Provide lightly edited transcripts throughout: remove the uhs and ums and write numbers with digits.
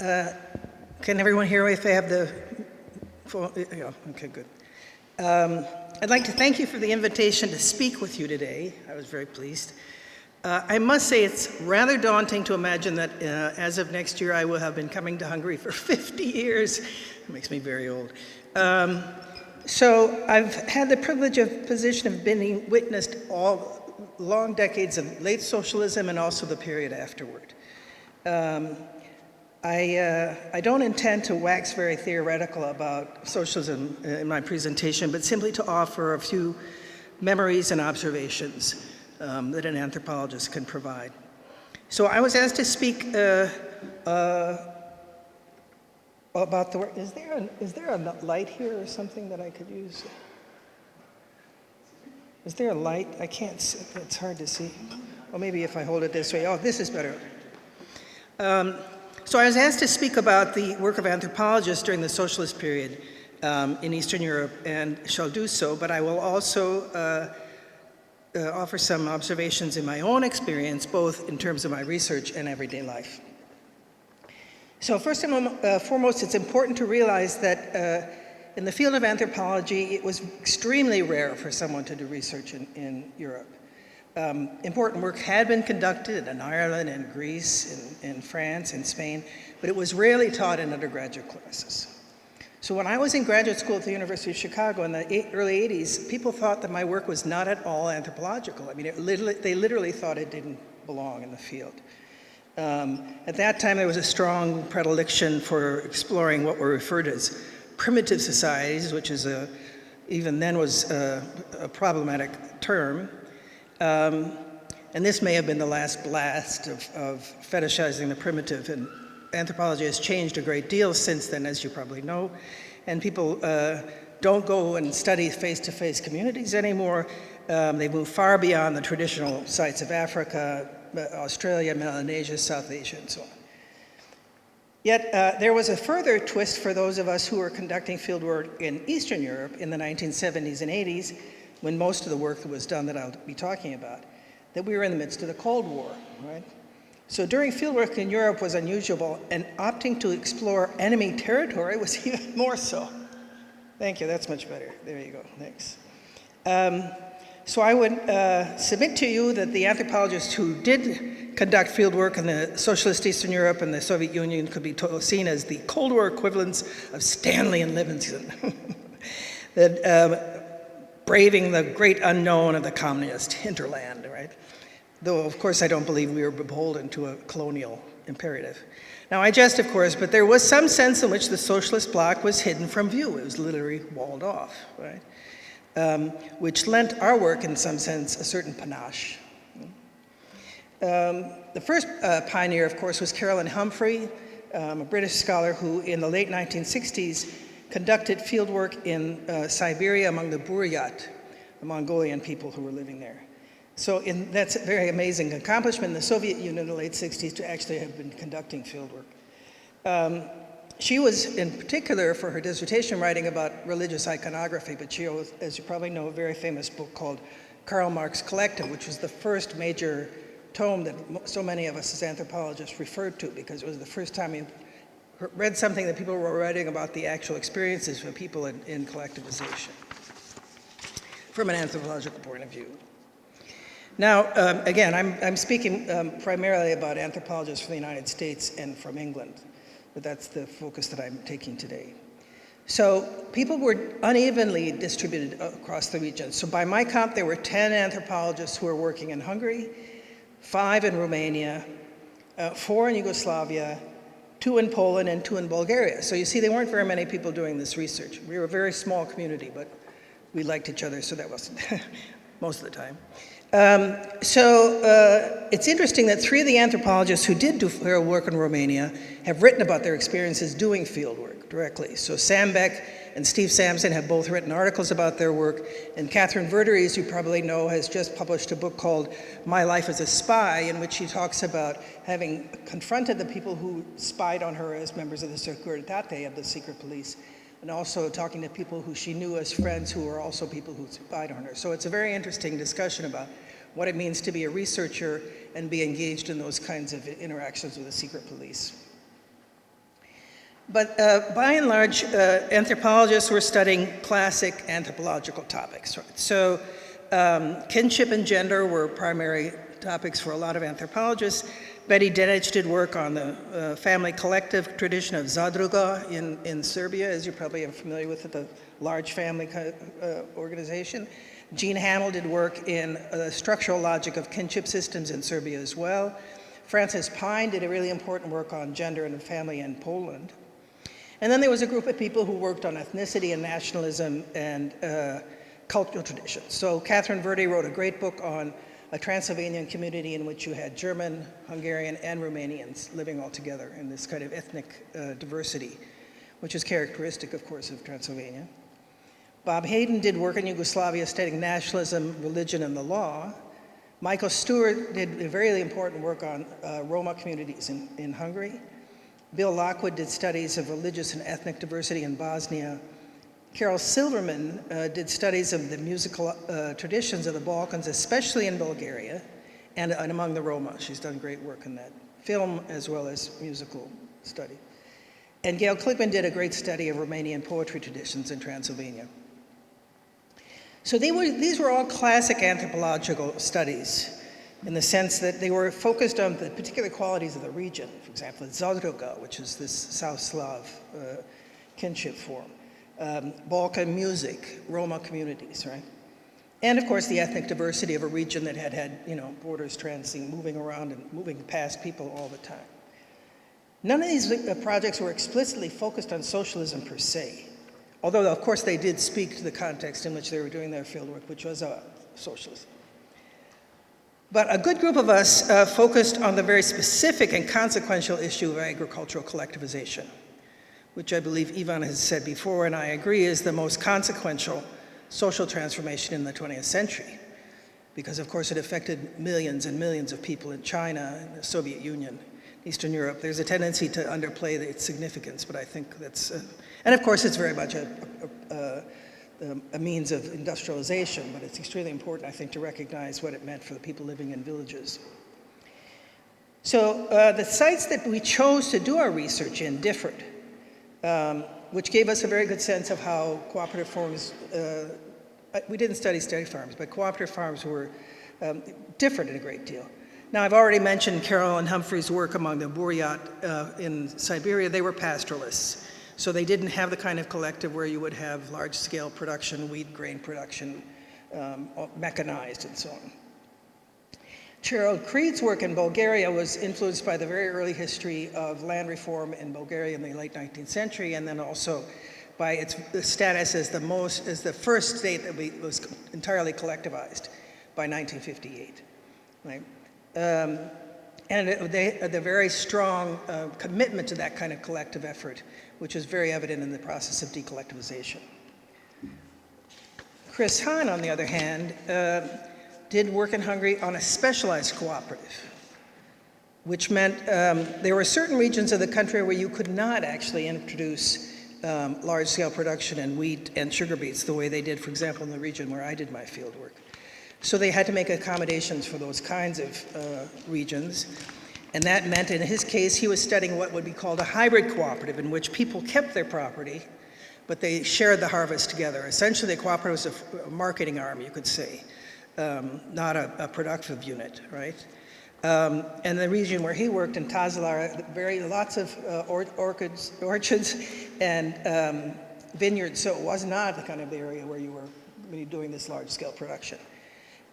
Can everyone hear me if I have the phone? Yeah, okay, good. I'd like to thank you for the invitation to speak with you today. I was very pleased. I must say it's rather daunting to imagine that as of next year I will have been coming to Hungary for 50 years. It makes me very old. So I've had the privilege of position of being witnessed all long decades of late socialism and also the period afterward. I don't intend to wax very theoretical about socialism in my presentation, but simply to offer a few memories and observations that an anthropologist can provide. So I was asked to speak about the work. Is there a light here or something that I could use? Is there a light? I can't see. It's hard to see. Well, maybe if I hold it this way. Oh, this is better. So I was asked to speak about the work of anthropologists during the socialist period in Eastern Europe, and shall do so, but I will also offer some observations in my own experience, both in terms of my research and everyday life. So first and foremost, it's important to realize that in the field of anthropology, it was extremely rare for someone to do research in Europe. Important work had been conducted in Ireland, in Greece, in France, in Spain, but it was rarely taught in undergraduate classes. So when I was in graduate school at the University of Chicago in the early 80s, people thought that my work was not at all anthropological. I mean, they literally thought it didn't belong in the field. At that time, there was a strong predilection for exploring what were referred to as primitive societies, which is even then was a problematic term. And this may have been the last blast of fetishizing the primitive, and anthropology has changed a great deal since then, as you probably know, and people don't go and study face-to-face communities anymore. They move far beyond the traditional sites of Africa, Australia, Melanesia, South Asia, and so on. Yet there was a further twist for those of us who were conducting fieldwork in Eastern Europe in the 1970s and 80s, when most of the work that was done that I'll be talking about, that we were in the midst of the Cold War, right? So during fieldwork in Europe was unusual, and opting to explore enemy territory was even more so. Thank you, that's much better. There you go, thanks. So I would submit to you that the anthropologists who did conduct fieldwork in the socialist Eastern Europe and the Soviet Union could be seen as the Cold War equivalents of Stanley and Livingston. That braving the great unknown of the communist hinterland, right? Though, of course, I don't believe we were beholden to a colonial imperative. Now, I jest, of course, but there was some sense in which the socialist bloc was hidden from view. It was literally walled off, right? Which lent our work, in some sense, a certain panache. The first pioneer, of course, was Carolyn Humphrey, a British scholar who, in the late 1960s, conducted fieldwork in Siberia among the Buryat, the Mongolian people who were living there. So that's a very amazing accomplishment in the Soviet Union in the late 60s to actually have been conducting fieldwork. She was, in particular, for her dissertation, writing about religious iconography, but she wrote, as you probably know, a very famous book called Karl Marx Collective, which was the first major tome that so many of us as anthropologists referred to, because it was the first time we read something that people were writing about the actual experiences of people in collectivization from an anthropological point of view. Now, again, I'm speaking primarily about anthropologists from the United States and from England, but that's the focus that I'm taking today. So people were unevenly distributed across the region. So by my count, there were 10 anthropologists who were working in Hungary, 5 in Romania, 4 in Yugoslavia, 2 in Poland, and 2 in Bulgaria. So you see, there weren't very many people doing this research. We were a very small community, but we liked each other, so that wasn't most of the time. It's interesting that 3 of the anthropologists who did do field work in Romania have written about their experiences doing field work directly. So Sam Beck and Steve Sampson have both written articles about their work, and CATference Budapest, as you probably know, has just published a book called My Life as a Spy, in which she talks about having confronted the people who spied on her as members of the Securitate, of the secret police, and also talking to people who she knew as friends who were also people who spied on her. So it's a very interesting discussion about what it means to be a researcher and be engaged in those kinds of interactions with the secret police. But by and large, anthropologists were studying classic anthropological topics. Right? So kinship and gender were primary topics for a lot of anthropologists. Betty Denich did work on the family collective tradition of Zadruga in Serbia, as you probably are familiar with, the large family organization. Jean Hamel did work in the structural logic of kinship systems in Serbia as well. Frances Pine did a really important work on gender and family in Poland. And then there was a group of people who worked on ethnicity and nationalism and cultural traditions. So Catherine Verdi wrote a great book on a Transylvanian community in which you had German, Hungarian, and Romanians living all together in this kind of ethnic diversity, which is characteristic, of course, of Transylvania. Bob Hayden did work in Yugoslavia studying nationalism, religion, and the law. Michael Stewart did a very important work on Roma communities in Hungary. Bill Lockwood did studies of religious and ethnic diversity in Bosnia. Carol Silverman did studies of the musical traditions of the Balkans, especially in Bulgaria, and among the Roma. She's done great work in that film as well as musical study. And Gail Kligman did a great study of Romanian poetry traditions in Transylvania. So these were all classic anthropological studies in the sense that they were focused on the particular qualities of the region. For example, Zadruga, which is this South Slav kinship form. Balkan music, Roma communities, right? And of course the ethnic diversity of a region that had borders moving around and moving past people all the time. None of these projects were explicitly focused on socialism per se, although of course they did speak to the context in which they were doing their fieldwork, which was socialism. But a good group of us focused on the very specific and consequential issue of agricultural collectivization, which I believe Ivan has said before, and I agree is the most consequential social transformation in the 20th century, because of course it affected millions and millions of people in China, and the Soviet Union, Eastern Europe. There's a tendency to underplay its significance, but I think that's, and of course it's very much a means of industrialization, but it's extremely important, I think, to recognize what it meant for the people living in villages. So the sites that we chose to do our research in differed. Which gave us a very good sense of how cooperative farms, we didn't study farms, but cooperative farms were different in a great deal. Now, I've already mentioned Carol and Humphrey's work among the Buryat in Siberia. They were pastoralists, so they didn't have the kind of collective where you would have large-scale production, wheat grain production, mechanized and so on. Gerald Creed's work in Bulgaria was influenced by the very early history of land reform in Bulgaria in the late 19th century, and then also by its status as the first state that was entirely collectivized by 1958. Right? And the very strong commitment to that kind of collective effort, which is very evident in the process of decollectivization. Chris Hahn, on the other hand, did work in Hungary on a specialized cooperative, which meant there were certain regions of the country where you could not actually introduce large-scale production in wheat and sugar beets the way they did, for example, in the region where I did my field work. So they had to make accommodations for those kinds of regions. And that meant, in his case, he was studying what would be called a hybrid cooperative, in which people kept their property, but they shared the harvest together. Essentially, the cooperative was a marketing arm, you could say. Not a productive unit, right? And the region where he worked in Tazlar, lots of orchards and vineyards, so it was not the kind of area where you were really doing this large-scale production.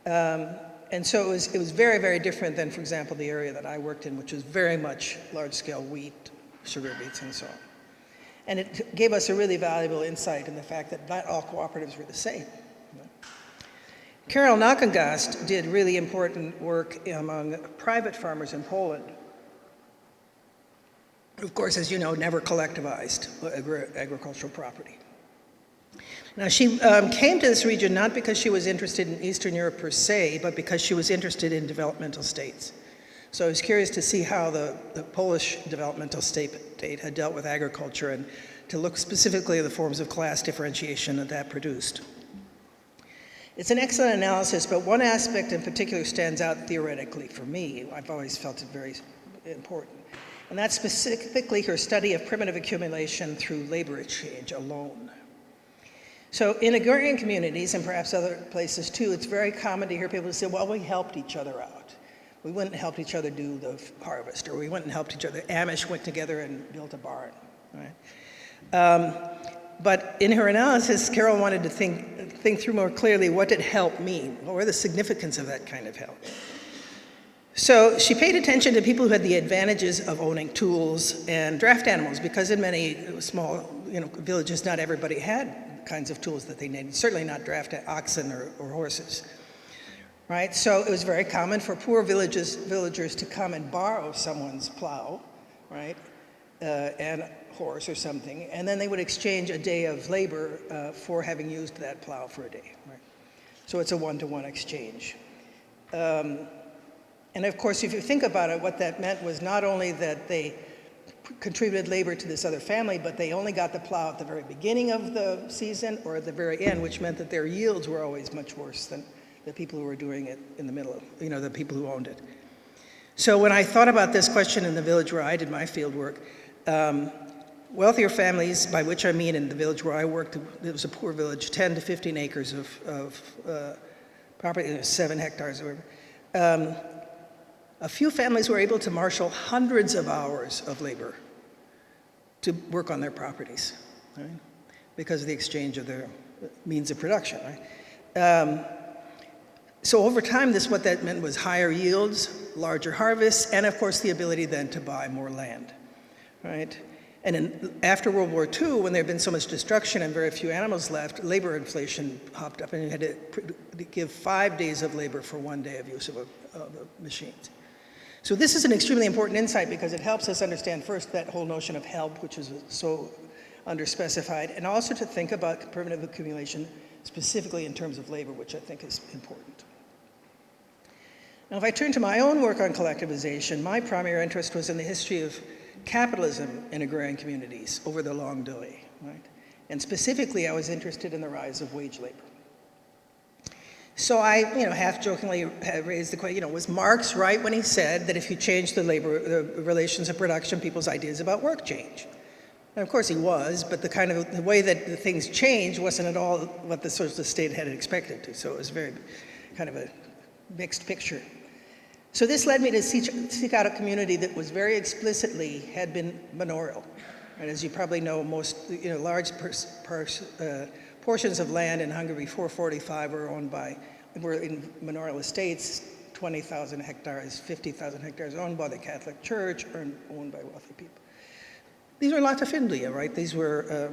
And so it was very, very different than, for example, the area that I worked in, which was very much large-scale wheat, sugar beets, and so on. And it gave us a really valuable insight in the fact that not all cooperatives were the same. Karol Nakangast did really important work among private farmers in Poland. Of course, as you know, never collectivized agricultural property. Now, she came to this region not because she was interested in Eastern Europe per se, but because she was interested in developmental states. So I was curious to see how the Polish developmental state had dealt with agriculture and to look specifically at the forms of class differentiation that produced. It's an excellent analysis, but one aspect in particular stands out theoretically for me. I've always felt it very important. And that's specifically her study of primitive accumulation through labor exchange alone. So in agrarian communities, and perhaps other places too, it's very common to hear people say, well, we helped each other out. We went and helped each other do the harvest, or we went and helped each other. Amish went together and built a barn, right? But in her analysis, Carol wanted to think through more clearly, what did help mean? What were the significance of that kind of help? So she paid attention to people who had the advantages of owning tools and draft animals, because in many small villages, not everybody had kinds of tools that they needed, certainly not draft oxen or horses. Right? So it was very common for poor villagers to come and borrow someone's plow, right, and horse or something, and then they would exchange a day of labor for having used that plow for a day. Right? So it's a one-to-one exchange. And of course, if you think about it, what that meant was not only that they contributed labor to this other family, but they only got the plow at the very beginning of the season or at the very end, which meant that their yields were always much worse than the people who were doing it in the middle, the people who owned it. So when I thought about this question in the village where I did my field work, wealthier families, by which I mean in the village where I worked, it was a poor village, 10 to 15 acres of property, 7 hectares or whatever. A few families were able to marshal hundreds of hours of labor to work on their properties, right? Because of the exchange of their means of production, right? So over time, what that meant was higher yields, larger harvests, and of course the ability then to buy more land, right? And after World War II, when there had been so much destruction and very few animals left, labor inflation popped up, and you had to give 5 days of labor for 1 day of use of machines. So this is an extremely important insight because it helps us understand first that whole notion of help, which is so underspecified, and also to think about primitive accumulation specifically in terms of labor, which I think is important. Now, if I turn to my own work on collectivization, my primary interest was in the history of capitalism in agrarian communities over the long delay, right? And specifically, I was interested in the rise of wage labor. So I, half-jokingly raised the question, was Marx right when he said that if you change the relations of production, people's ideas about work change? And of course he was, but the way that the things changed wasn't at all what the socialist state had expected to. So it was very kind of a mixed picture. So this led me to seek out a community that was very explicitly had been manorial. And as you probably know, most large portions of land in Hungary, 445, were in manorial estates, 20,000 hectares, 50,000 hectares owned by the Catholic Church or owned by wealthy people. These were latifundia, right? These were,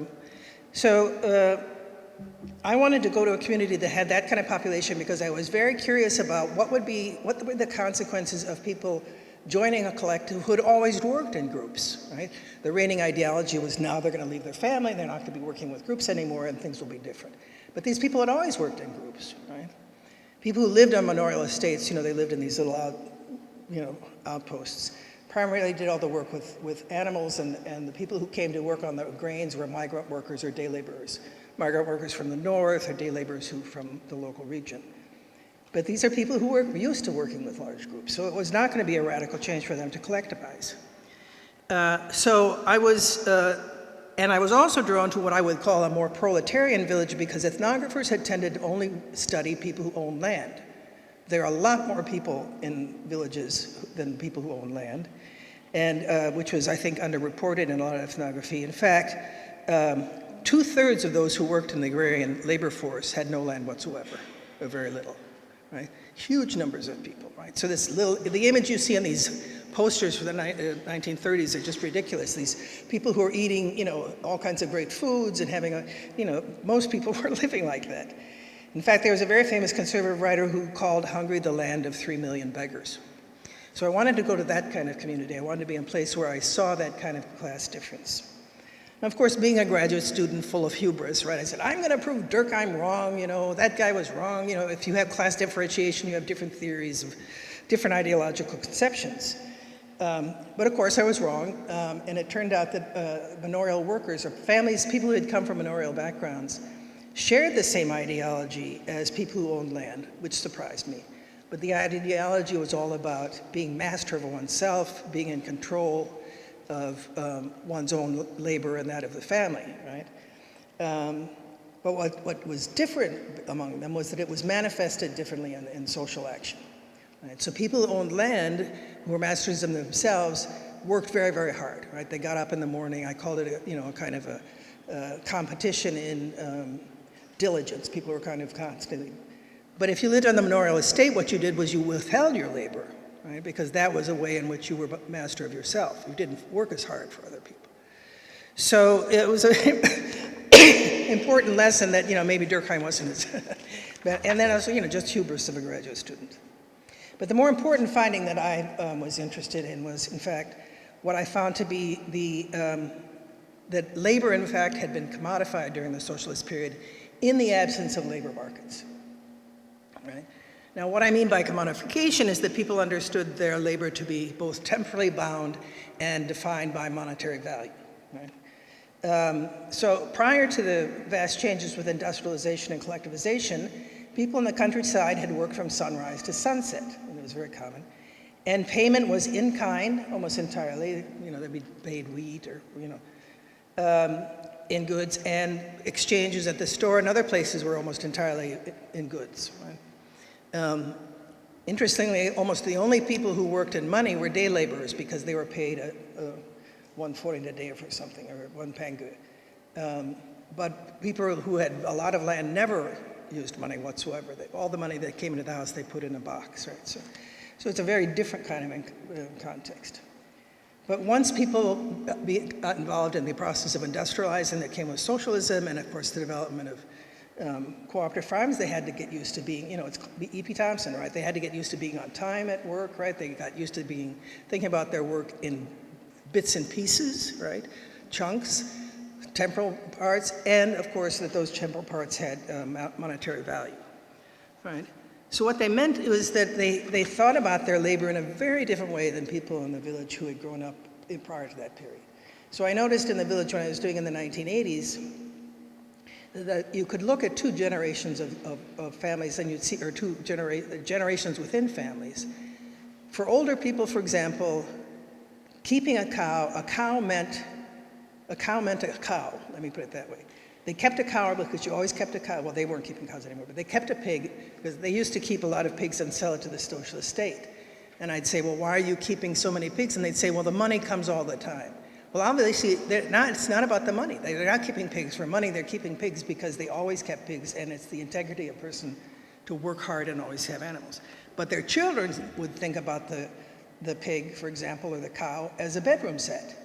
I wanted to go to a community that had that kind of population because I was very curious about what were the consequences of people joining a collective who had always worked in groups, right? The reigning ideology was now they're going to leave their family, they're not going to be working with groups anymore, and things will be different. But these people had always worked in groups, right? People who lived on manorial estates, they lived in these little outposts. Primarily did all the work with animals, and the people who came to work on the grains were migrant workers or day laborers. Migrant workers from the north or day laborers from the local region. But these are people who were used to working with large groups, so it was not going to be a radical change for them to collectivize. I was also drawn to what I would call a more proletarian village because ethnographers had tended to only study people who own land. There are a lot more people in villages than people who own land, and which was, I think, underreported in a lot of ethnography. In fact, 2/3 of those who worked in the agrarian labor force had no land whatsoever, or very little, right? Huge numbers of people, right? So the image you see on these posters from the 1930s are just ridiculous. These people who are eating, all kinds of great foods and having most people were living like that. In fact, there was a very famous conservative writer who called Hungary the land of 3 million beggars. So I wanted to go to that kind of community. I wanted to be in a place where I saw that kind of class difference. Now, of course, being a graduate student full of hubris, right, I said, I'm going to prove Durkheim wrong, that guy was wrong. If you have class differentiation, you have different theories of different ideological conceptions. But of course, I was wrong, and it turned out that manorial workers or families, people who had come from manorial backgrounds, shared the same ideology as people who owned land, which surprised me. But the ideology was all about being master of oneself, being in control, one's own labor and that of the family, right? But what was different among them was that it was manifested differently in social action. Right? So people who owned land, who were masters of themselves, worked very, very hard. Right? They got up in the morning. I called it, a kind of a competition in diligence. People were kind of constantly. But if you lived on the manorial estate, what you did was you withheld your labor, right? Because that was a way in which you were master of yourself. You didn't work as hard for other people. So it was an important lesson that maybe Durkheim wasn't as, and then also just hubris of a graduate student. But the more important finding that I was interested in was, in fact, what I found to be that labor, in fact, had been commodified during the socialist period in the absence of labor markets. Right? Now, what I mean by commodification is that people understood their labor to be both temporally bound and defined by monetary value. Right? So prior to the vast changes with industrialization and collectivization, people in the countryside had worked from sunrise to sunset, and it was very common. And payment was in kind, almost entirely. They'd be paid wheat or, in goods, and exchanges at the store and other places were almost entirely in goods. Right? Interestingly, almost the only people who worked in money were day laborers because they were paid $1.40 a day for something, or one pangu. But people who had a lot of land never used money whatsoever. All the money that came into the house, they put in a box, right? So it's a very different kind of context. But once people got involved in the process of industrializing that came with socialism and, of course, the development of cooperative farms, they had to get used to being, it's E.P. Thompson, right? They had to get used to being on time at work, right? They got used to thinking about their work in bits and pieces, right? Chunks, temporal parts, and of course that those temporal parts had monetary value, right? So what they meant was that they thought about their labor in a very different way than people in the village who had grown up prior to that period. So I noticed in the village when I was doing in the 1980s, that you could look at two generations of families, and you'd see, or two generations within families. For older people, for example, keeping a cow meant a cow, let me put it that way. They kept a cow because you always kept a cow. Well, they weren't keeping cows anymore, but they kept a pig because they used to keep a lot of pigs and sell it to the socialist state. And I'd say, well, why are you keeping so many pigs? And they'd say, well, the money comes all the time. Well, obviously, it's not about the money. They're not keeping pigs for money. They're keeping pigs because they always kept pigs, and it's the integrity of a person to work hard and always have animals. But their children would think about the pig, for example, or the cow, as a bedroom set.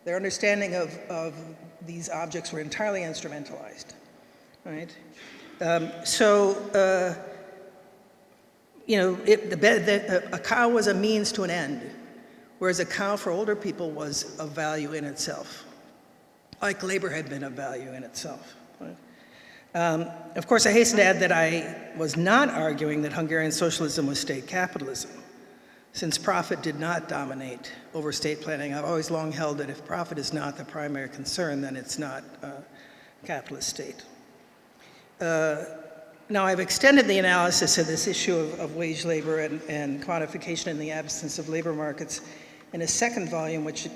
Their understanding of these objects were entirely instrumentalized, right? A cow was a means to an end, whereas a cow for older people was of value in itself, like labor had been of value in itself. Right? Of course, I hasten to add that I was not arguing that Hungarian socialism was state capitalism, since profit did not dominate over state planning. I've always long held that if profit is not the primary concern, then it's not a capitalist state. Now, I've extended the analysis of this issue of wage labor and commodification in the absence of labor markets in a second volume, which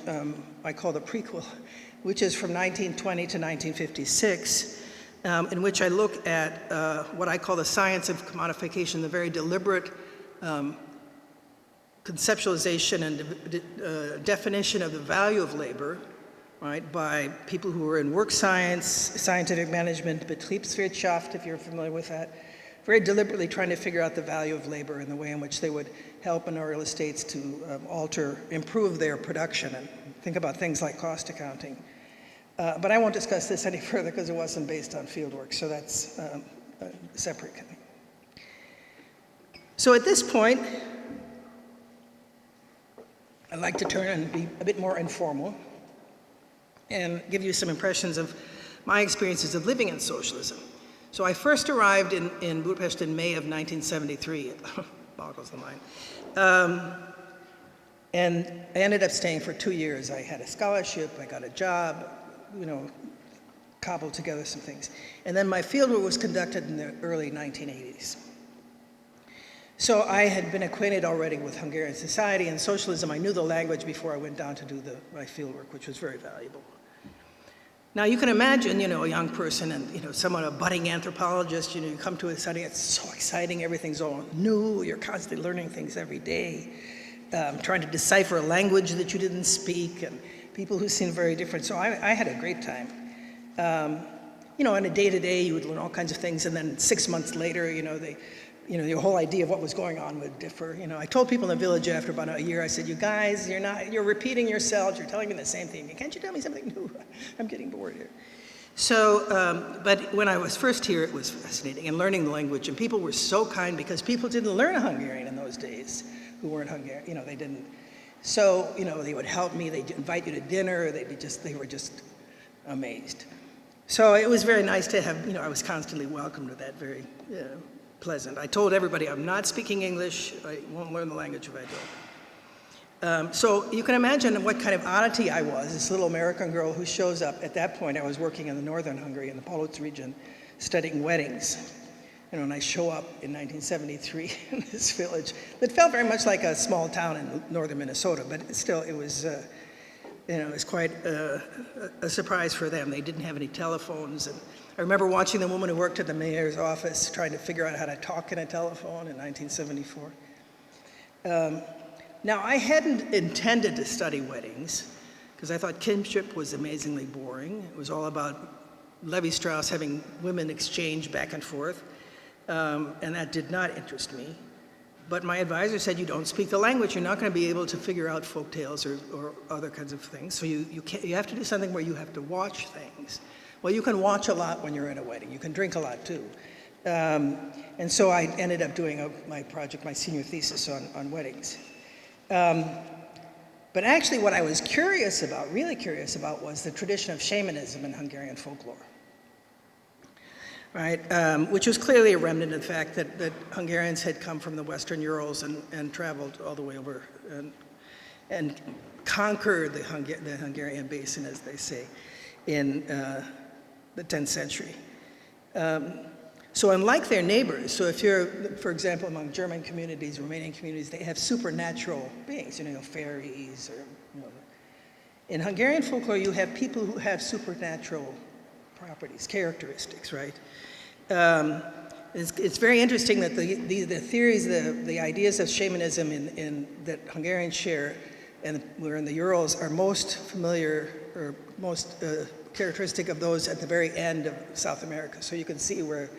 I call the prequel, which is from 1920 to 1956, in which I look at what I call the science of commodification, the very deliberate conceptualization and definition of the value of labor, right, by people who are in work science, scientific management, Betriebswirtschaft, if you're familiar with that, very deliberately trying to figure out the value of labor and the way in which they would help manorial estates to improve their production and think about things like cost accounting. But I won't discuss this any further because it wasn't based on fieldwork, so that's a separate thing. So at this point, I'd like to turn and be a bit more informal and give you some impressions of my experiences of living in socialism. So I first arrived in Budapest in May of 1973. It boggles the mind. And I ended up staying for 2 years. I had a scholarship, I got a job, cobbled together some things. And then my fieldwork was conducted in the early 1980s. So I had been acquainted already with Hungarian society and socialism. I knew the language before I went down to do my fieldwork, which was very valuable. Now you can imagine, a young person and, someone, a budding anthropologist, you come to a study, it's so exciting, everything's all new, you're constantly learning things every day, trying to decipher a language that you didn't speak, and people who seem very different. So I had a great time. On a day-to-day, you would learn all kinds of things, and then 6 months later, your whole idea of what was going on would differ. I told people in the village after about a year, I said, you guys, you're repeating yourselves, you're telling me the same thing. Can't you tell me something new? I'm getting bored here. So, but when I was first here, it was fascinating, and learning the language, and people were so kind because people didn't learn Hungarian in those days who weren't Hungarian, they didn't. So, they would help me, they'd invite you to dinner, they were just amazed. So it was very nice to have, I was constantly welcomed to that, very pleasant. I told everybody I'm not speaking English, I won't learn the language if I don't. So you can imagine what kind of oddity I was, this little American girl who shows up. At that point, I was working in the northern Hungary, in the Polócz region, studying weddings. And I show up in 1973 in this village that felt very much like a small town in northern Minnesota, but still it was quite a surprise for them. They didn't have any telephones. And I remember watching the woman who worked at the mayor's office trying to figure out how to talk in a telephone in 1974. Now, I hadn't intended to study weddings because I thought kinship was amazingly boring. It was all about Levi-Strauss having women exchange back and forth, and that did not interest me. But my advisor said, you don't speak the language, you're not going to be able to figure out folk tales or other kinds of things. So you have to do something where you have to watch things. Well, you can watch a lot when you're at a wedding. You can drink a lot too. And so I ended up doing my project, my senior thesis on weddings. But actually what I was really curious about, was the tradition of shamanism in Hungarian folklore. Right, which was clearly a remnant of the fact that Hungarians had come from the Western Urals and traveled all the way over and conquered the Hungarian basin, as they say, in the 10th century. So unlike their neighbors, so if you're, for example, among German communities, Romanian communities, they have supernatural beings, fairies, or, in Hungarian folklore, you have people who have supernatural properties, characteristics, right? It's very interesting that the theories, the ideas of shamanism that Hungarians share and we're in the Urals are most familiar or most characteristic of those at the very end of South America. So you can see where,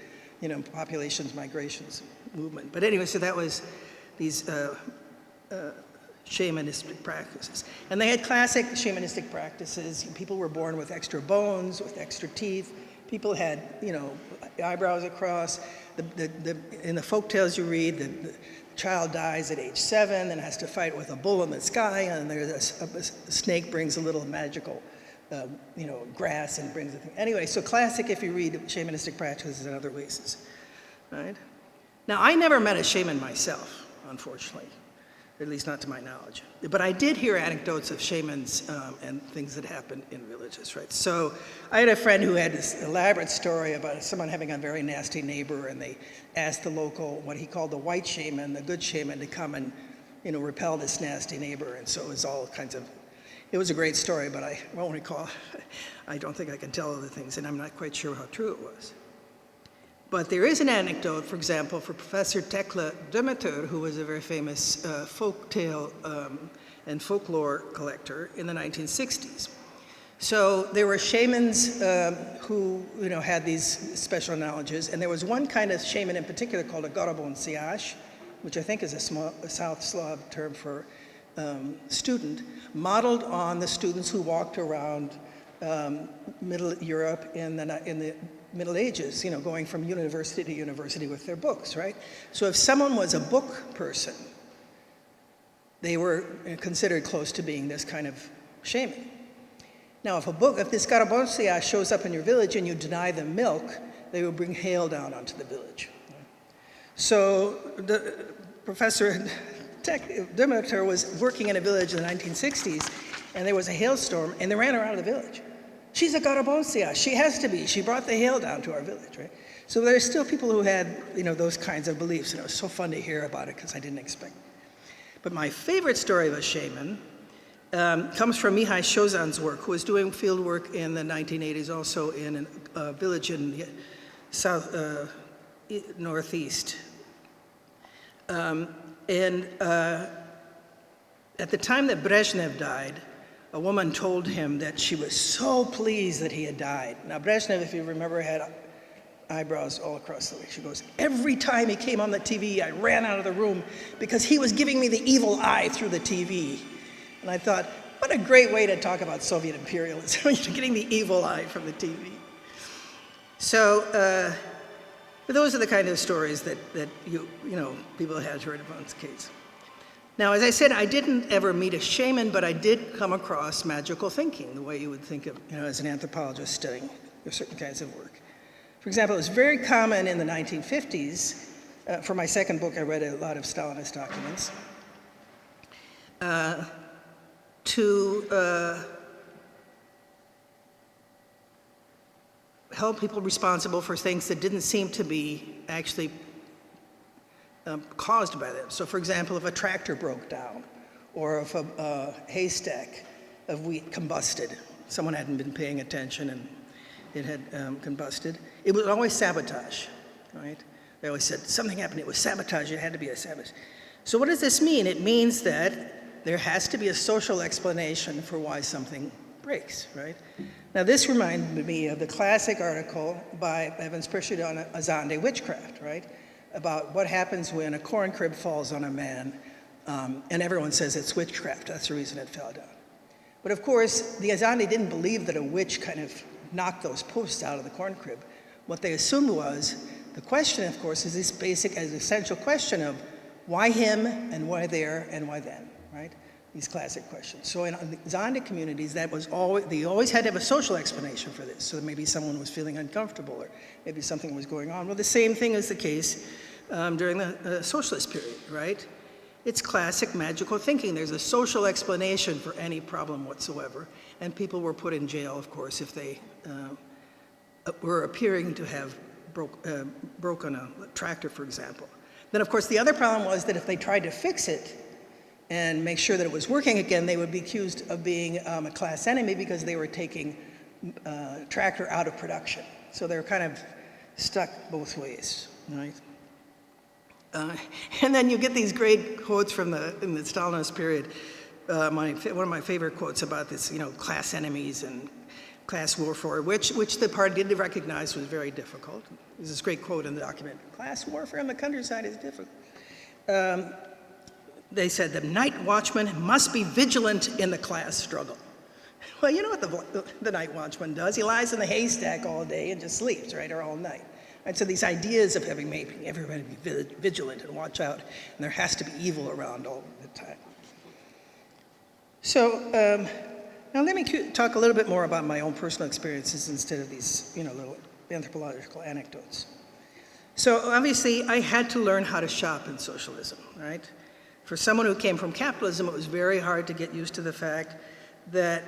populations, migrations, movement. But anyway, so that was these shamanistic practices. And they had classic shamanistic practices. People were born with extra bones, with extra teeth. People had, eyebrows across. In the folk tales you read, the child dies at age 7 and has to fight with a bull in the sky, and there's a snake brings a little magical, grass and brings a thing. Anyway, so classic if you read shamanistic practices and other places, right? Now, I never met a shaman myself, unfortunately. At least not to my knowledge. But I did hear anecdotes of shamans and things that happened in villages, right? So I had a friend who had this elaborate story about someone having a very nasty neighbor, and they asked the local, what he called the white shaman, the good shaman, to come and, repel this nasty neighbor. And so it was all kinds of, it was a great story, but I won't recall. I don't think I can tell other things, and I'm not quite sure how true it was. But there is an anecdote, for example, for Professor Tekla Demeter, who was a very famous folk tale and folklore collector in the 1960s. So there were shamans who had these special knowledges, and there was one kind of shaman in particular called a garabonsiás, which I think is a South Slav term for student, modeled on the students who walked around Middle Europe in the Middle Ages, going from university to university with their books, right? So if someone was a book person, they were considered close to being this kind of shaman. Now, if this garabonsiás shows up in your village and you deny them milk, they will bring hail down onto the village. So Professor Demeter was working in a village in the 1960s, and there was a hailstorm, and they ran her out of the village. She's a garabonsiás. She has to be. She brought the hail down to our village, right? So there's still people who had, those kinds of beliefs, and it was so fun to hear about it because I didn't expect it. But my favorite story of a shaman comes from Mihai Șozan's work, who was doing field work in the 1980s, also in a village in the northeast. At the time that Brezhnev died, a woman told him that she was so pleased that he had died. Now, Brezhnev, if you remember, had eyebrows all across the way. She goes, every time he came on the TV, I ran out of the room because he was giving me the evil eye through the TV. And I thought, what a great way to talk about Soviet imperialism, getting the evil eye from the TV. So, those are the kind of stories that people had heard about this case. Now, as I said, I didn't ever meet a shaman, but I did come across magical thinking, the way you would think of, as an anthropologist studying certain kinds of work. For example, it was very common in the 1950s. For my second book, I read a lot of Stalinist documents. To held people responsible for things that didn't seem to be actually caused by them. So for example, if a tractor broke down, or if a haystack of wheat combusted, someone hadn't been paying attention and it had combusted, it was always sabotage, right? They always said, something happened, it was sabotage, it had to be a sabotage. So what does this mean? It means that there has to be a social explanation for why something breaks, right? Now this reminded me of the classic article by Evans Pritchard on Azande witchcraft, right? About what happens when a corn crib falls on a man, and everyone says it's witchcraft, that's the reason it fell down. But of course, the Azande didn't believe that a witch kind of knocked those posts out of the corn crib. What they assumed was, the question, of course, is this basic, as essential question of why him, and why there, and why then, right? These classic questions. So in the Zonda communities, they always had to have a social explanation for this. So maybe someone was feeling uncomfortable, or maybe something was going on. Well, the same thing is the case during the socialist period, right? It's classic magical thinking. There's a social explanation for any problem whatsoever. And people were put in jail, of course, if they were appearing to have broken a tractor, for example. Then, of course, the other problem was that if they tried to fix it and make sure that it was working again, they would be accused of being a class enemy because they were taking tractor out of production. So they were kind of stuck both ways, right? And then you get these great quotes from in the Stalinist period. One of my favorite quotes about this, class enemies and class warfare, which the party did recognize was very difficult. There's this great quote in the document: "Class warfare in the countryside is difficult." They said the night watchman must be vigilant in the class struggle. Well, you know what the night watchman does? He lies in the haystack all day and just sleeps, right, or all night. And so these ideas of making everybody be vigilant and watch out, and there has to be evil around all the time. So now let me talk a little bit more about my own personal experiences instead of these, little anthropological anecdotes. So obviously, I had to learn how to shop in socialism, right? For someone who came from capitalism, it was very hard to get used to the fact that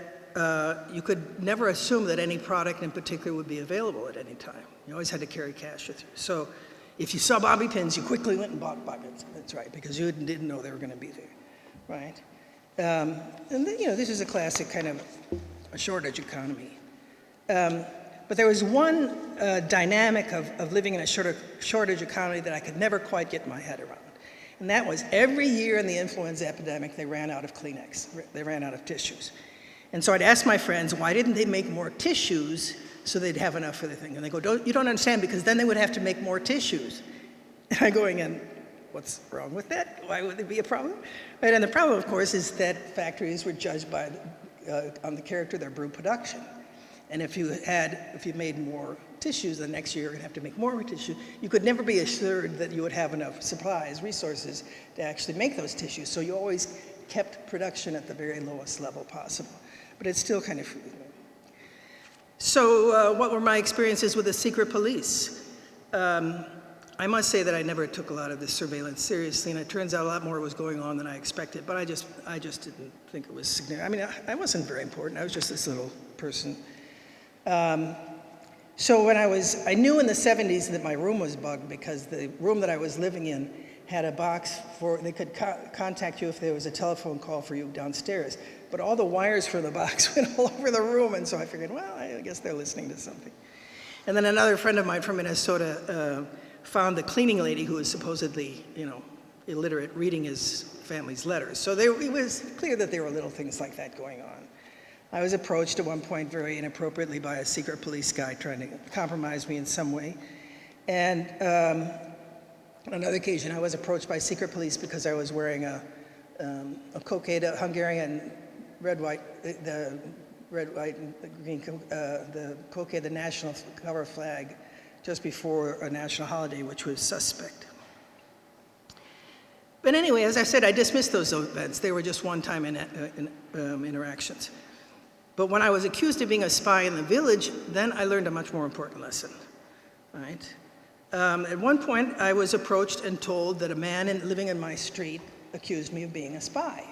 you could never assume that any product in particular would be available at any time. You always had to carry cash with you. So if you saw bobby pins, you quickly went and bought bobby pins. That's right, because you didn't know they were going to be there, right? And then, this is a classic kind of a shortage economy. But there was one dynamic of living in a shortage economy that I could never quite get my head around. And that was every year in the influenza epidemic, they ran out of Kleenex. They ran out of tissues. And so I'd ask my friends, why didn't they make more tissues so they'd have enough for the thing? And they go, you don't understand, because then they would have to make more tissues. And I'm going, and what's wrong with that? Why would there be a problem? Right, and the problem, of course, is that factories were judged by on the character of their brew production. And if you made more tissues, the next year you're going to have to make more tissue. You could never be assured that you would have enough supplies, resources, to actually make those tissues. So you always kept production at the very lowest level possible. But it's still kind of... So what were my experiences with the secret police? I must say that I never took a lot of this surveillance seriously, and it turns out a lot more was going on than I expected, but I just didn't think it was significant. I mean, I wasn't very important. I was just this little person. So I knew in the 70s that my room was bugged because the room that I was living in had a box they could contact you if there was a telephone call for you downstairs. But all the wires for the box went all over the room, and so I figured, well, I guess they're listening to something. And then another friend of mine from Minnesota found the cleaning lady who was supposedly, illiterate, reading his family's letters. So it was clear that there were little things like that going on. I was approached at one point very inappropriately by a secret police guy trying to compromise me in some way. And on another occasion, I was approached by secret police because I was wearing a cockade, a Hungarian red, white, and green, the cockade, the national cover flag, just before a national holiday, which was suspect. But anyway, as I said, I dismissed those events. They were just one-time interactions. But when I was accused of being a spy in the village, then I learned a much more important lesson, right? At one point, I was approached and told that a man living in my street accused me of being a spy.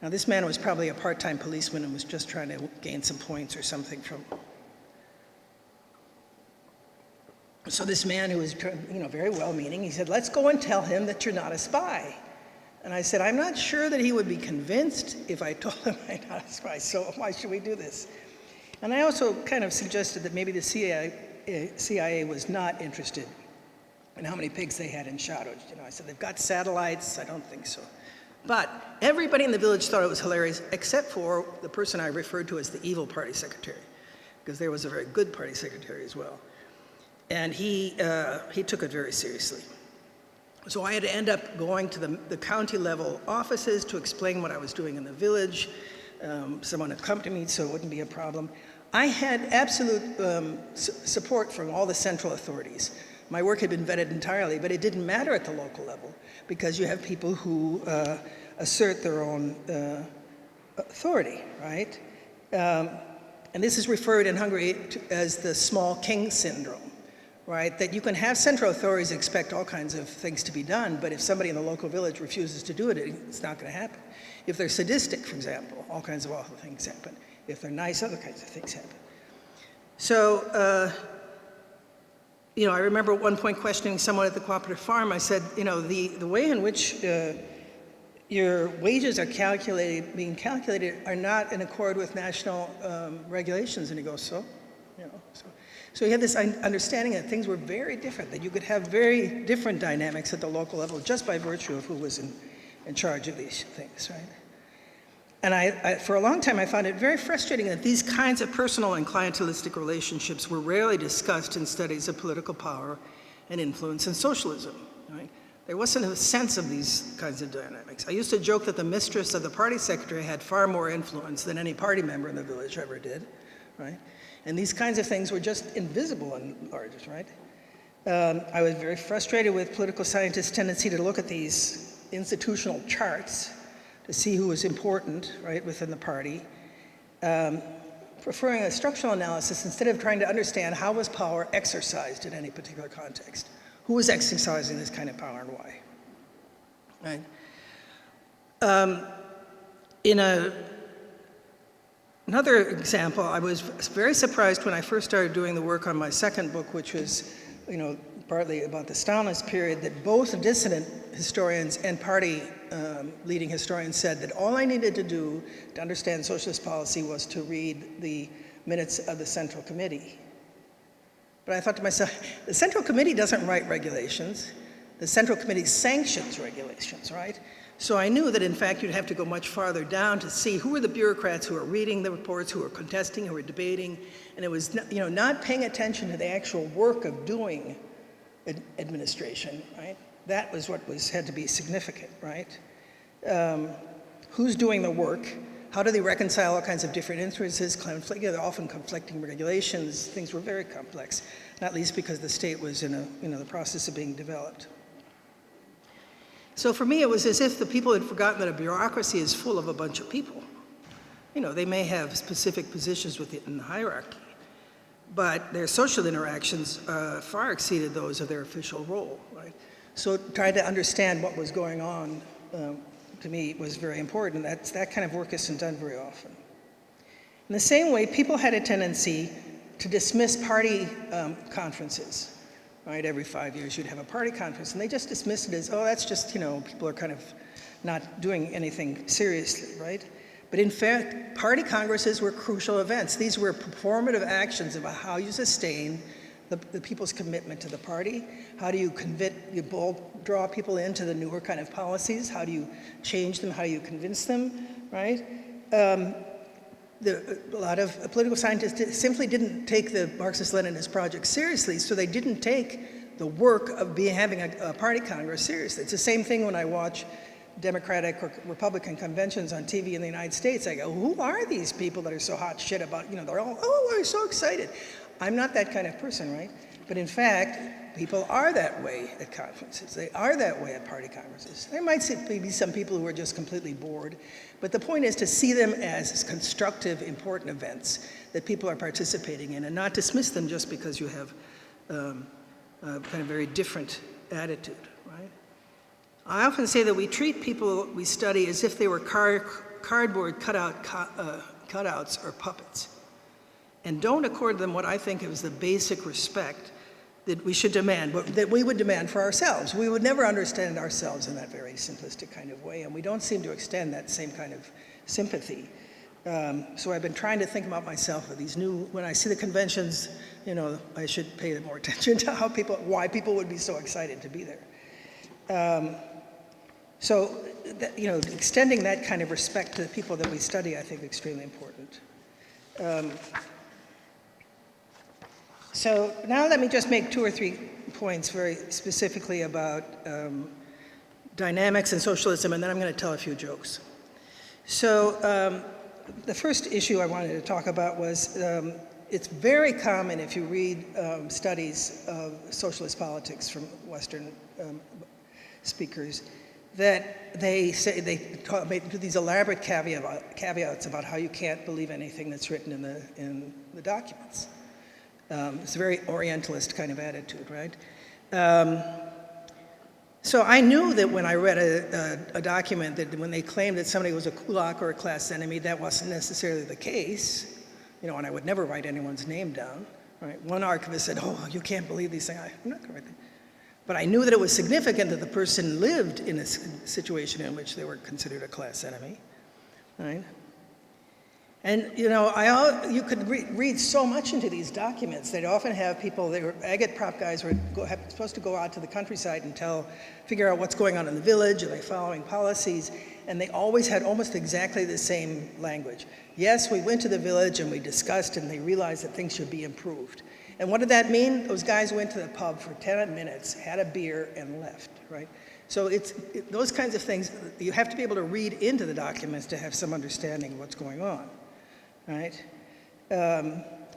Now, this man was probably a part-time policeman and was just trying to gain some points or something from. So this man who was, very well-meaning, he said, let's go and tell him that you're not a spy. And I said, I'm not sure that he would be convinced if I told him I'm not a spy, so why should we do this? And I also kind of suggested that maybe the CIA was not interested in how many pigs they had in Shadow. I said, they've got satellites, I don't think so. But everybody in the village thought it was hilarious, except for the person I referred to as the evil party secretary, because there was a very good party secretary as well. And he took it very seriously. So I had to end up going to the county level offices to explain what I was doing in the village. Someone accompanied me so it wouldn't be a problem. I had absolute support from all the central authorities. My work had been vetted entirely, but it didn't matter at the local level because you have people who assert their own authority, right? And this is referred in Hungary as the small king syndrome. Right, that you can have central authorities expect all kinds of things to be done, but if somebody in the local village refuses to do it, it's not going to happen. If they're sadistic, for example, all kinds of awful things happen. If they're nice, other kinds of things happen. So, I remember at one point questioning someone at the cooperative farm. I said, the way in which your wages are being calculated are not in accord with national regulations. And he goes, so? So he had this understanding that things were very different, that you could have very different dynamics at the local level just by virtue of who was in charge of these things, right? And I, for a long time, I found it very frustrating that these kinds of personal and clientelistic relationships were rarely discussed in studies of political power and influence and socialism, right? There wasn't a sense of these kinds of dynamics. I used to joke that the mistress of the party secretary had far more influence than any party member in the village ever did, right? And these kinds of things were just invisible in large, right? I was very frustrated with political scientists' tendency to look at these institutional charts to see who was important, right, within the party, preferring a structural analysis instead of trying to understand how was power exercised in any particular context. Who was exercising this kind of power and why, right? Another example, I was very surprised when I first started doing the work on my second book, which was, partly about the Stalinist period, that both dissident historians and party leading historians said that all I needed to do to understand socialist policy was to read the minutes of the Central Committee. But I thought to myself, the Central Committee doesn't write regulations. The Central Committee sanctions regulations, right? So I knew that, in fact, you'd have to go much farther down to see who were the bureaucrats who were reading the reports, who were contesting, who were debating, and it was, not paying attention to the actual work of doing administration, right? That was what had to be significant, right? Who's doing the work? How do they reconcile all kinds of different interests, often conflicting regulations? Things were very complex, not least because the state was in the process of being developed. So for me, it was as if the people had forgotten that a bureaucracy is full of a bunch of people. They may have specific positions within the hierarchy, but their social interactions far exceeded those of their official role, right? So trying to understand what was going on, to me, was very important. That kind of work isn't done very often. In the same way, people had a tendency to dismiss party conferences, right? Every 5 years you'd have a party conference, and they just dismissed it as, oh, that's just, people are kind of not doing anything seriously, right? But in fact, party congresses were crucial events. These were performative actions about how you sustain the people's commitment to the party. How do you draw people into the newer kind of policies? How do you change them? How do you convince them, right? A lot of political scientists simply didn't take the Marxist-Leninist project seriously, so they didn't take the work of having a party congress seriously. It's the same thing when I watch Democratic or Republican conventions on TV in the United States. I go, who are these people that are so hot shit about, they're all, oh, we're so excited. I'm not that kind of person, right? But in fact, people are that way at conferences. They are that way at party congresses. There might be some people who are just completely bored, but the point is to see them as constructive, important events that people are participating in and not dismiss them just because you have a kind of very different attitude, right? I often say that we treat people we study as if they were cardboard cutouts or puppets, and don't accord them what I think is the basic respect that we should demand, that we would demand for ourselves. We would never understand ourselves in that very simplistic kind of way, and we don't seem to extend that same kind of sympathy. So I've been trying to think about myself with these when I see the conventions, I should pay more attention to why people would be so excited to be there. Extending that kind of respect to the people that we study, I think, is extremely important. So now let me just make 2 or 3 points very specifically about dynamics and socialism, and then I'm going to tell a few jokes. So the first issue I wanted to talk about was it's very common if you read studies of socialist politics from Western speakers that they do these elaborate caveats about how you can't believe anything that's written in the documents. It's a very Orientalist kind of attitude, right? So I knew that when I read a document that when they claimed that somebody was a kulak or a class enemy, that wasn't necessarily the case, and I would never write anyone's name down, right? One archivist said, oh, you can't believe these things. I'm not going to write them. But I knew that it was significant that the person lived in a situation in which they were considered a class enemy, right? And, you could read so much into these documents. They'd often have people, agate prop guys were supposed to go out to the countryside and figure out what's going on in the village, are they following policies, and they always had almost exactly the same language. Yes, we went to the village and we discussed and they realized that things should be improved. And what did that mean? Those guys went to the pub for 10 minutes, had a beer, and left, right? So those kinds of things, you have to be able to read into the documents to have some understanding of what's going on, right?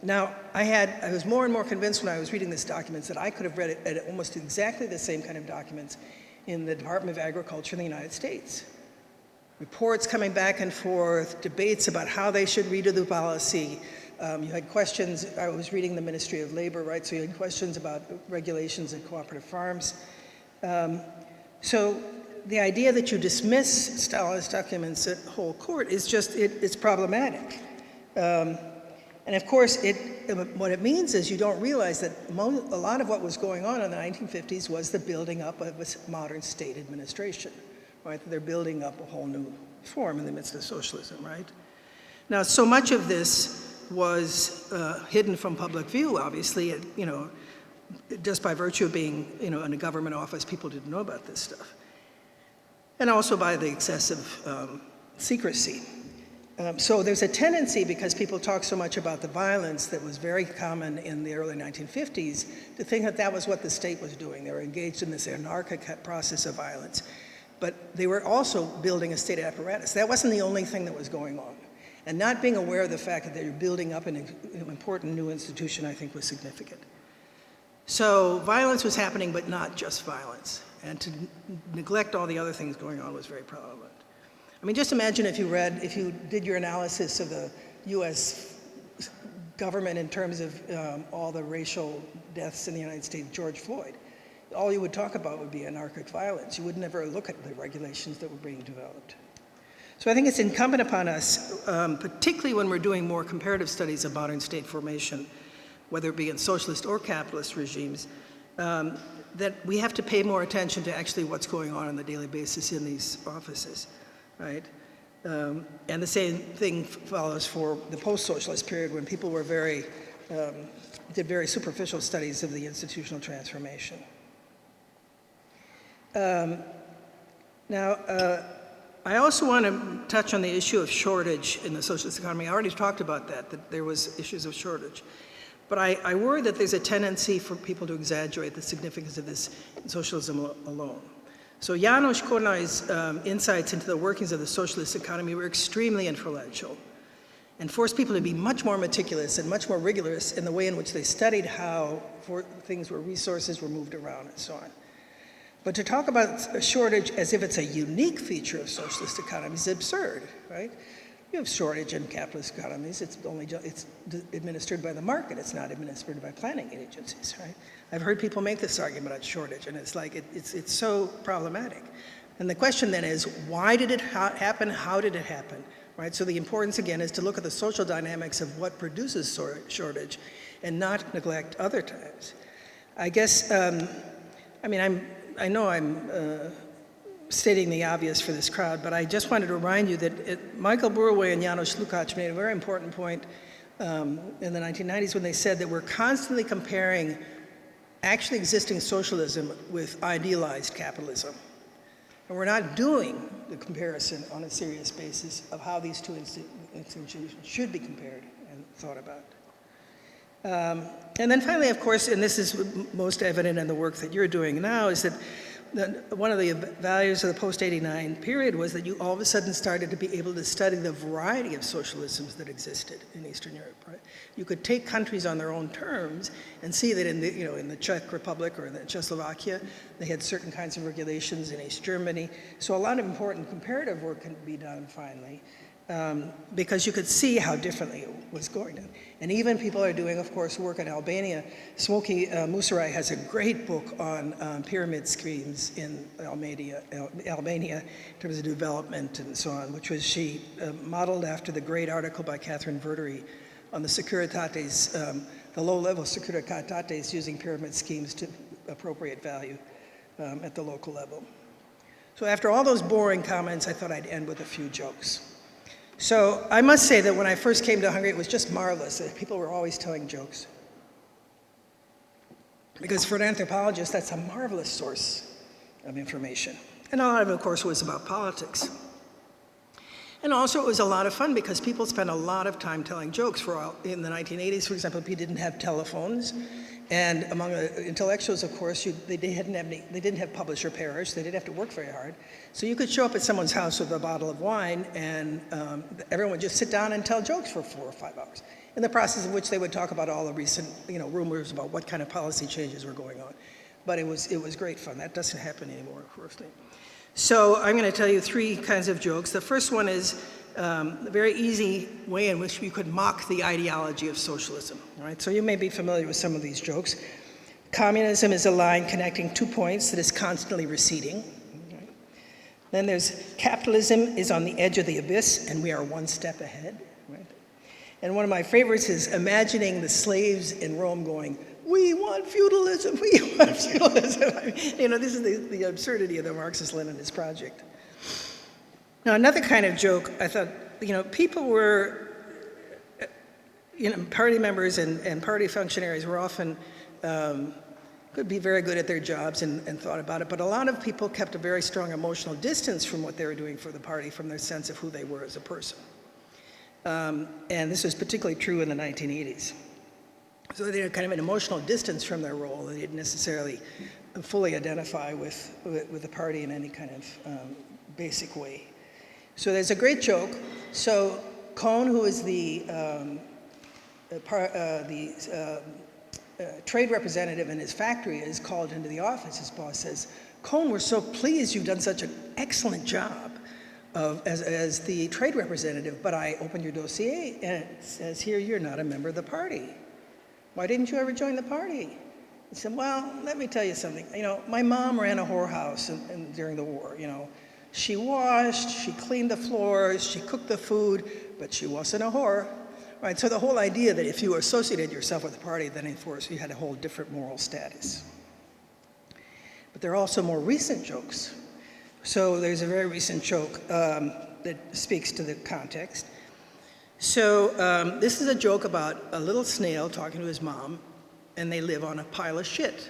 Now, I was more and more convinced when I was reading these documents that I could have read it at almost exactly the same kind of documents in the Department of Agriculture in the United States. Reports coming back and forth, debates about how they should redo the policy. You had questions, I was reading the Ministry of Labor, right? So you had questions about regulations in cooperative farms. So the idea that you dismiss Stalinist documents at whole court is it's problematic. And of course, what it means is you don't realize that a lot of what was going on in the 1950s was the building up of a modern state administration, right? They're building up a whole new form in the midst of socialism, right? Now, so much of this was hidden from public view, obviously, just by virtue of being, in a government office, people didn't know about this stuff. And also by the excessive secrecy. So there's a tendency, because people talk so much about the violence that was very common in the early 1950s, to think that that was what the state was doing. They were engaged in this anarchic process of violence. But they were also building a state apparatus. That wasn't the only thing that was going on. And not being aware of the fact that they were building up an important new institution, I think, was significant. So violence was happening, but not just violence. And to neglect all the other things going on was very problematic. I mean, just imagine if you did your analysis of the US government in terms of all the racial deaths in the United States, George Floyd. All you would talk about would be anarchic violence. You would never look at the regulations that were being developed. So I think it's incumbent upon us, particularly when we're doing more comparative studies of modern state formation, whether it be in socialist or capitalist regimes, that we have to pay more attention to actually what's going on a daily basis in these offices, right? And the same thing follows for the post-socialist period when people were did very superficial studies of the institutional transformation. Now, I also want to touch on the issue of shortage in the socialist economy. I already talked about that there was issues of shortage. But I worry that there's a tendency for people to exaggerate the significance of this in socialism alone. So János Kornai's insights into the workings of the socialist economy were extremely influential and forced people to be much more meticulous and much more rigorous in the way in which they studied how resources were moved around and so on. But to talk about a shortage as if it's a unique feature of socialist economies is absurd, right? You have shortage in capitalist economies. It's administered by the market. It's not administered by planning agencies, right? I've heard people make this argument on shortage, and it's like it's so problematic. And the question then is, why did it happen? How did it happen, right? So the importance again is to look at the social dynamics of what produces shortage, and not neglect other times. I guess, I know I'm stating the obvious for this crowd, but I just wanted to remind you that Michael Burway and János Lukács made a very important point in the 1990s when they said that we're constantly comparing actually existing socialism with idealized capitalism. And we're not doing the comparison on a serious basis of how these two institutions should be compared and thought about. And then finally, of course, and this is most evident in the work that you're doing now, is that one of the values of the post-'89 period was that you all of a sudden started to be able to study the variety of socialisms that existed in Eastern Europe, right? You could take countries on their own terms and see that in the Czech Republic or in the Czechoslovakia, they had certain kinds of regulations in East Germany. So a lot of important comparative work can be done finally. Because you could see how differently it was going on. And even people are doing, of course, work in Albania. Smoky Musarai has a great book on pyramid schemes in Albania in terms of development and so on, which was she modeled after the great article by CATference Budapest on the Securitates, the low-level Securitates using pyramid schemes to appropriate value at the local level. So after all those boring comments, I thought I'd end with a few jokes. So I must say that when I first came to Hungary, it was just marvelous that people were always telling jokes. Because for an anthropologist, that's a marvelous source of information. And a lot of it, of course, was about politics. And also it was a lot of fun because people spent a lot of time telling jokes. In the 1980s, for example, people didn't have telephones. And among the intellectuals, of course, they didn't have publish or perish. They didn't have to work very hard. So you could show up at someone's house with a bottle of wine, and everyone would just sit down and tell jokes for 4 or 5 hours, in the process of which they would talk about all the recent rumors about what kind of policy changes were going on. But it was great fun. That doesn't happen anymore, unfortunately. So I'm going to tell you 3 kinds of jokes. The first one is a very easy way in which you could mock the ideology of socialism. All right? So you may be familiar with some of these jokes. Communism is a line connecting 2 points that is constantly receding. Okay? Then there's capitalism is on the edge of the abyss, and we are 1 step ahead. Right? And one of my favorites is imagining the slaves in Rome going, "We want feudalism, we want feudalism." This is the absurdity of the Marxist-Leninist project. Now, another kind of joke, I thought, people were, party members and party functionaries were often, could be very good at their jobs and thought about it, but a lot of people kept a very strong emotional distance from what they were doing for the party, from their sense of who they were as a person. And this was particularly true in the 1980s. So they had kind of an emotional distance from their role. They didn't necessarily fully identify with the party in any kind of basic way. So there's a great joke. So Kohn, who is the trade representative in his factory, is called into the office. His boss says, "Kohn, we're so pleased you've done such an excellent job as the trade representative, but I opened your dossier and it says here you're not a member of the party. Why didn't you ever join the party?" He said, "Well, let me tell you something. My mom ran a whorehouse during the war. She washed, she cleaned the floors, she cooked the food, but she wasn't a whore. Right, so the whole idea that if you associated yourself with a party, then of course you had a whole different moral status. But there are also more recent jokes. So there's a very recent joke that speaks to the context. So this is a joke about a little snail talking to his mom, and they live on a pile of shit.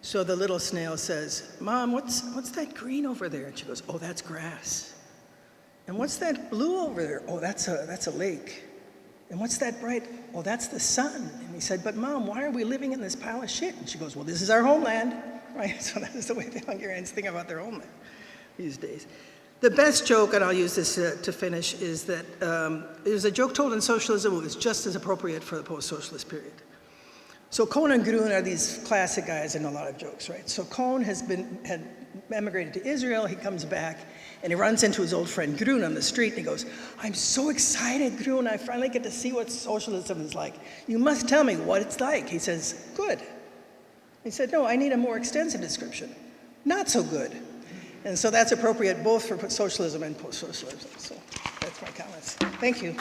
So the little snail says, "Mom, what's that green over there?" And she goes, "Oh, that's grass." "And what's that blue over there?" "Oh, that's a lake." "And what's that bright?" "Oh, that's the sun." And he said, "But Mom, why are we living in this pile of shit?" And she goes, "Well, this is our homeland." Right? So that is the way the Hungarians think about their homeland these days. The best joke, and I'll use this to finish, is that there's a joke told in socialism that was just as appropriate for the post-socialist period. So Kohn and Grun are these classic guys in a lot of jokes, right? So Kohn had emigrated to Israel, he comes back, and he runs into his old friend Grun on the street, and he goes, "I'm so excited, Grun, I finally get to see what socialism is like. You must tell me what it's like." He says, "Good." He said, "No, I need a more extensive description." "Not so good." And so that's appropriate both for socialism and post-socialism. So that's my comments. Thank you.